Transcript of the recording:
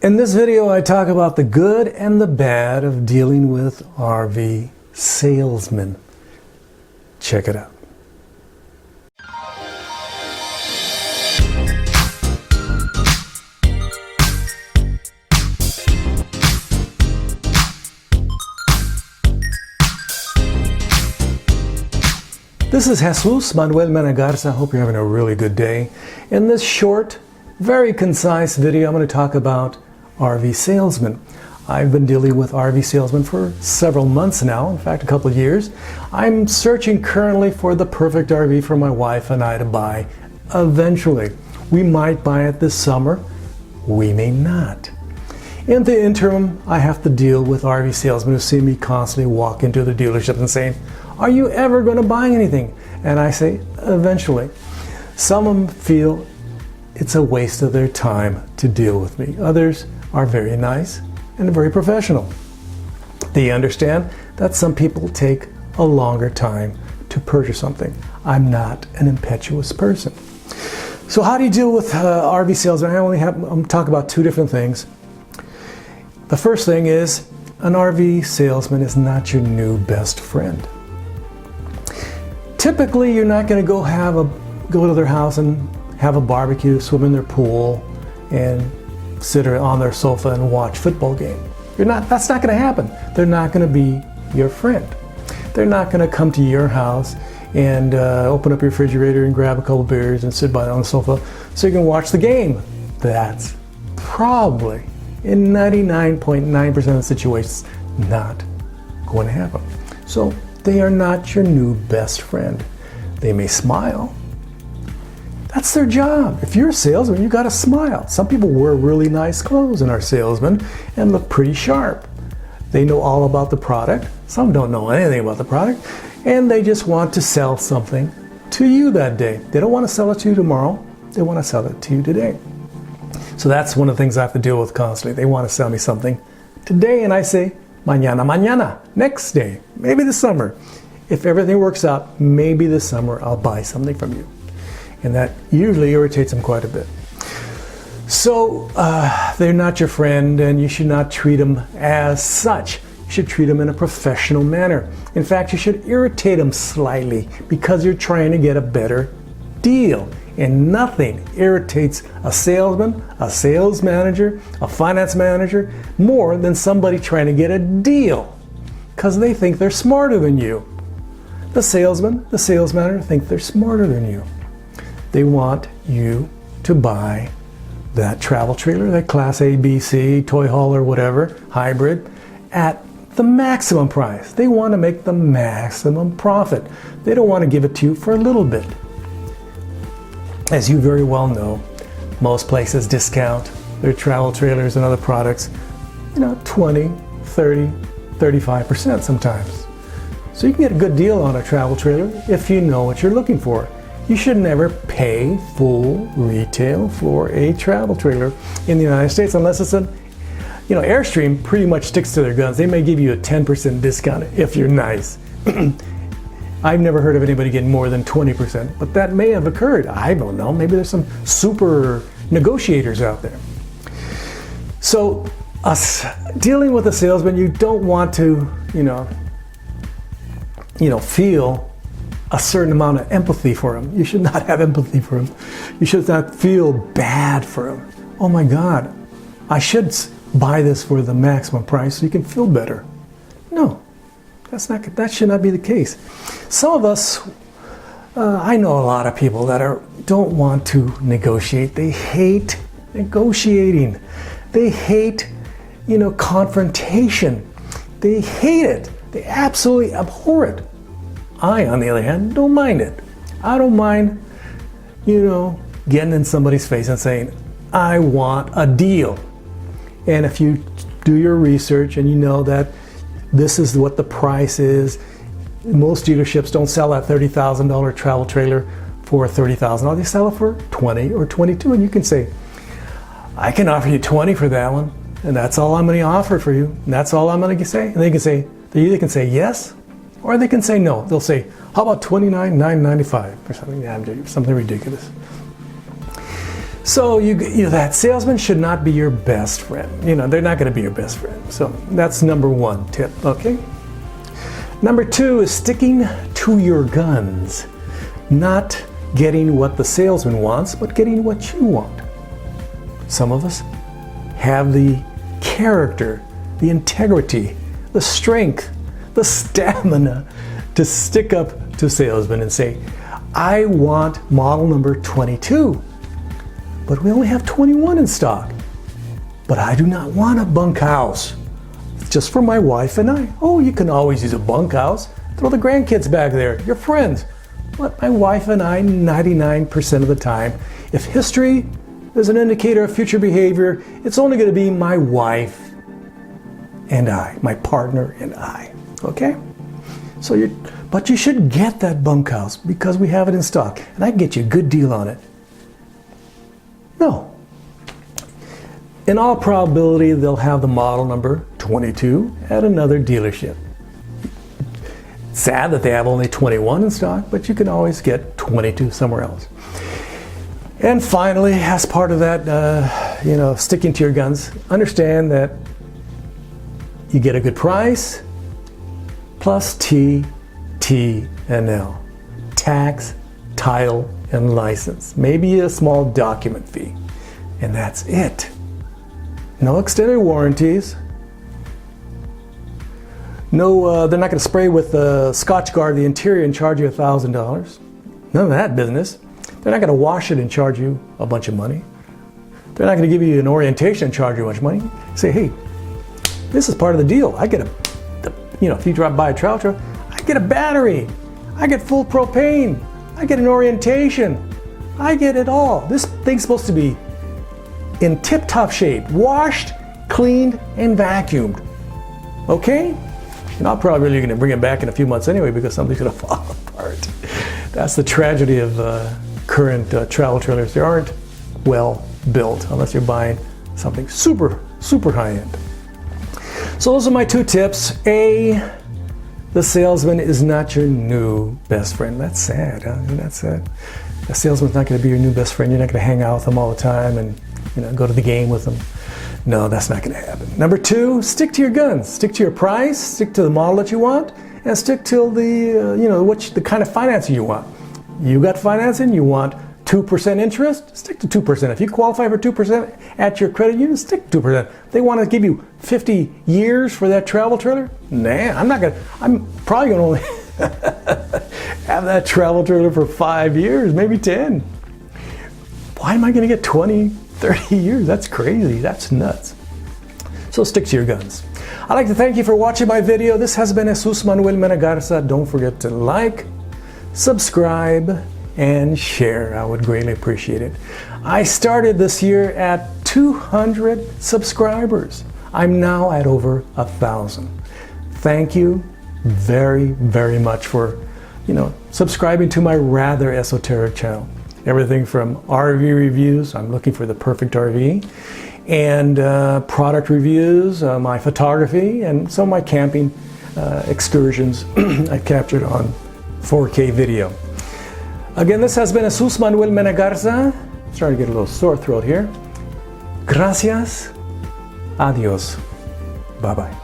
In this video, I talk about the good and the bad of dealing with RV salesmen. Check it out. This is Jesús, Manuel, Mena, Garza. I hope you're having a really good day. In this short, very concise video, I'm going to talk about RV salesmen. I've been dealing with RV salesmen for several months now, in fact a couple of years. I'm searching currently for the perfect RV for my wife and I to buy eventually. We might buy it this summer, we may not. In the interim, I have to deal with RV salesmen who see me constantly walk into the dealership and saying, "Are you ever going to buy anything?" And I say, eventually. Some of them feel it's a waste of their time to deal with me. Others are very nice and very professional. They understand that some people take a longer time to purchase something. I'm not an impetuous person. So how do you deal with RV salesmen? I'm talking about two different things. The first thing is an RV salesman is not your new best friend. Typically, you're not going to go to their house and have a barbecue, swim in their pool, and sit on their sofa and watch football game. That's not going to happen. They're not going to be your friend. They're not going to come to your house and open up your refrigerator and grab a couple beers and sit by on the sofa so you can watch the game. That's probably, in 99.9% of the situations, not going to happen. So they are not your new best friend. They may smile. That's their job. If you're a salesman, you got to smile. Some people wear really nice clothes and are salesmen and look pretty sharp. They know all about the product. Some don't know anything about the product, and they just want to sell something to you that day. They don't want to sell it to you tomorrow. They want to sell it to you today. So that's one of the things I have to deal with constantly. They want to sell me something today, and I say, mañana, mañana, next day, maybe this summer. If everything works out, maybe this summer I'll buy something from you. And that usually irritates them quite a bit. So they're not your friend, and you should not treat them as such. You should treat them in a professional manner. In fact, you should irritate them slightly because you're trying to get a better deal. And nothing irritates a salesman, a sales manager, a finance manager more than somebody trying to get a deal because they think they're smarter than you. The salesman, the sales manager think they're smarter than you. They want you to buy that travel trailer, that Class A, B, C, toy haul or whatever, hybrid, at the maximum price. They want to make the maximum profit. They don't want to give it to you for a little bit. As you very well know, most places discount their travel trailers and other products, 20, 30, 35% sometimes. So you can get a good deal on a travel trailer if you know what you're looking for. You should never pay full retail for a travel trailer in the United States unless it's Airstream pretty much sticks to their guns. They may give you a 10% discount if you're nice. I've never heard of anybody getting more than 20%, but that may have occurred. I don't know. Maybe there's some super negotiators out there. So us dealing with a salesman, you don't want to, feel a certain amount of empathy for him. You should not have empathy for him. You should not feel bad for him. Oh my God, I should buy this for the maximum price so you can feel better. No, that should not be the case. Some of us, I know a lot of people that don't want to negotiate. They hate negotiating. They hate, confrontation. They hate it. They absolutely abhor it. I, on the other hand, don't mind it. I don't mind, getting in somebody's face and saying, I want a deal. And if you do your research and you know that this is what the price is, most dealerships don't sell that $30,000 travel trailer for $30,000. They sell it for $20 or $22, and you can say, I can offer you $20 for that one, and that's all I'm going to offer for you. And that's all I'm going to say. And they either can say yes, or they can say no. They'll say, how about $29,995 or something ridiculous. So that salesman should not be your best friend. They're not going to be your best friend. So that's number one tip, okay? Number two is sticking to your guns. Not getting what the salesman wants, but getting what you want. Some of us have the character, the integrity, the strength, the stamina to stick up to salesmen and say, I want model number 22. But we only have 21 in stock. But I do not want a bunkhouse. It's just for my wife and I. Oh, you can always use a bunkhouse. Throw the grandkids back there, your friends. But my wife and I, 99% of the time, if history is an indicator of future behavior, it's only going to be my wife and I, my partner and I. Okay? But you should get that bunkhouse because we have it in stock. And I can get you a good deal on it. No. In all probability, they'll have the model number 22 at another dealership. Sad that they have only 21 in stock, but you can always get 22 somewhere else. And finally, as part of that, sticking to your guns, understand that you get a good price plus T, and L. Tax, title, and license. Maybe a small document fee. And that's it. No extended warranties. No, they're not going to spray with Scotch Guard the interior and charge you $1,000. None of that business. They're not going to wash it and charge you a bunch of money. They're not going to give you an orientation and charge you a bunch of money. Say, hey, this is part of the deal. I get if you drop by a travel trailer, I get a battery. I get full propane. I get an orientation. I get it all. This thing's supposed to be in tip-top shape, washed, cleaned, and vacuumed. Okay? And I'm probably really going to bring it back in a few months anyway because something's going to fall apart. That's the tragedy of current travel trailers. They aren't well built unless you're buying something super, super high-end. So those are my two tips. A, the salesman is not your new best friend. That's sad, huh? That's sad. A salesman's not going to be your new best friend. You're not going to hang out with them all the time and go to the game with them. No, that's not going to happen. Number two, stick to your guns. Stick to your price. Stick to the model that you want, and stick to the kind of financing you want. You got financing. You want 2% interest. Stick to 2%. If you qualify for 2% at your credit union, stick to 2%. They want to give you 50 years for that travel trailer. Nah, I'm probably going to only have that travel trailer for 5 years, maybe 10. Why am I going to get 20, 30 years? That's crazy. That's nuts. So stick to your guns. I'd like to thank you for watching my video. This has been Jesús Manuel Mena Garza. Don't forget to like, subscribe, and share. I would greatly appreciate it. I started this year at 200 subscribers. I'm now at over 1,000. Thank you very, very much for, subscribing to my rather esoteric channel. Everything from RV reviews, I'm looking for the perfect RV, and product reviews, my photography, and some of my camping excursions I captured on 4K video. Again, this has been Jesús Manuel Mena Garza. Starting to get a little sore throat here. Gracias. Adios. Bye-bye.